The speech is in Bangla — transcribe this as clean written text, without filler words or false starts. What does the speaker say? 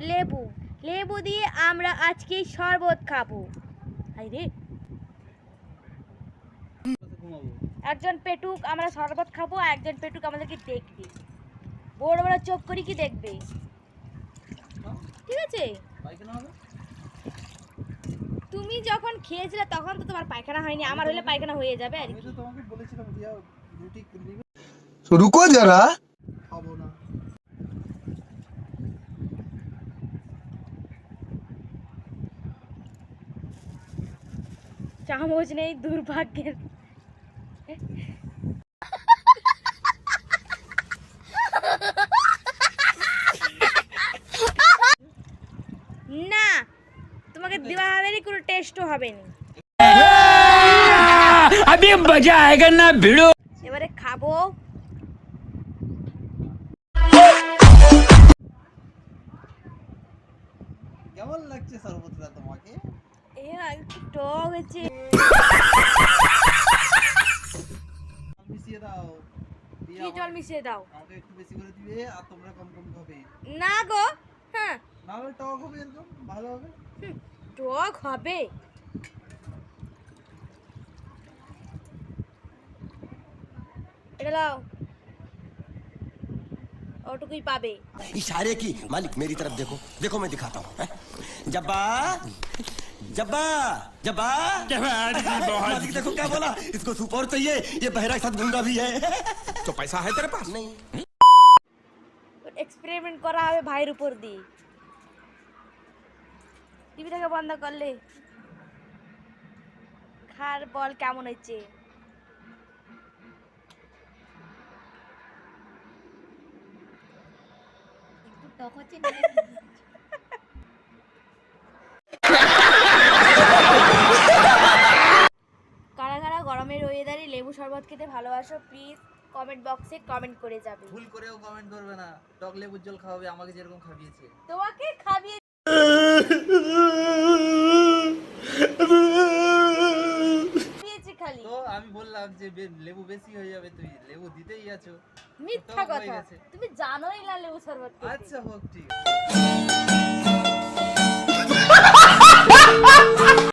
লেবু লেবু দিয়ে আমরা আজকে শরবত খাবো। হাই রে, একজন পেটুক আমরা শরবত খাবো, একজন পেটুক আমাদেরকে দেখবে, বড় বড় চোখ করে কি দেখবে, ঠিক আছে? তুমি যখন খেয়েছিলে তখন তো তোমার পায়খানা হয়নি, আমার হলে পায়খানা হয়ে যাবে। আর কি তোমাকে বলেছিলাম রিয়া রুটি নিবে, रुको जरा খাবো না। চামচ নেই দুর্ভাগ্যের। না, তোমাকে দেওয়া হবে না, কোনো টেস্টও হবে না। अभी मजा आएगा ना भिड़ो। এবারে খাবো। কেমন লাগছে শরবতটা তোমাকে? এ একটু টক হয়েছে। মিশিয়ে দাও। কি জল মিশিয়ে দাও? আমাকে একটু বেশি করে দিবে আর তোমরা কম কম খাবে। না গো, হ্যাঁ না হলে টক হবে, একদম ভালো হবে। টক হবে। এটা লাও, ওটুকুই পাবে। इशारे की मालिक मेरी तरफ देखो देखो मैं दिखाता हूँ जब्बा जब्बा जब्बा मालिक देखो क्या बोला, इसको सुपर चाहिए, ये बहरा के साथ गूंगा भी है। तो पैसा है तेरे पास? नहीं। এক্সপেরিমেন্ট করা হবে ভাইয়ের উপর দিয়ে। টিভিটাকে বন্ধ করলে খার বল কেমন হচ্ছে। কারা কারা গরমের ওয়েদারে লেবু শরবত খেতে ভালোবাসো, প্লিজ কমেন্ট বক্সে কমেন্ট করে যাবে। ভুল করেও কমেন্ট করবে না, টক লেবুর জল খাওয়াবে আমাকে যেরকম খাবিয়েছে। তোমাকে খাবিয়ে দিয়েছি খালি। তো আমি বললাম যে লেবু বেশি হয়ে যাবে, তুই লেবু দিতেই আছো। মিথ্যা টক হয়ে কথা, গেছে। তুমি জানোই না লেবু শরবত খেতে। আচ্ছা হোক, ঠিক আছে।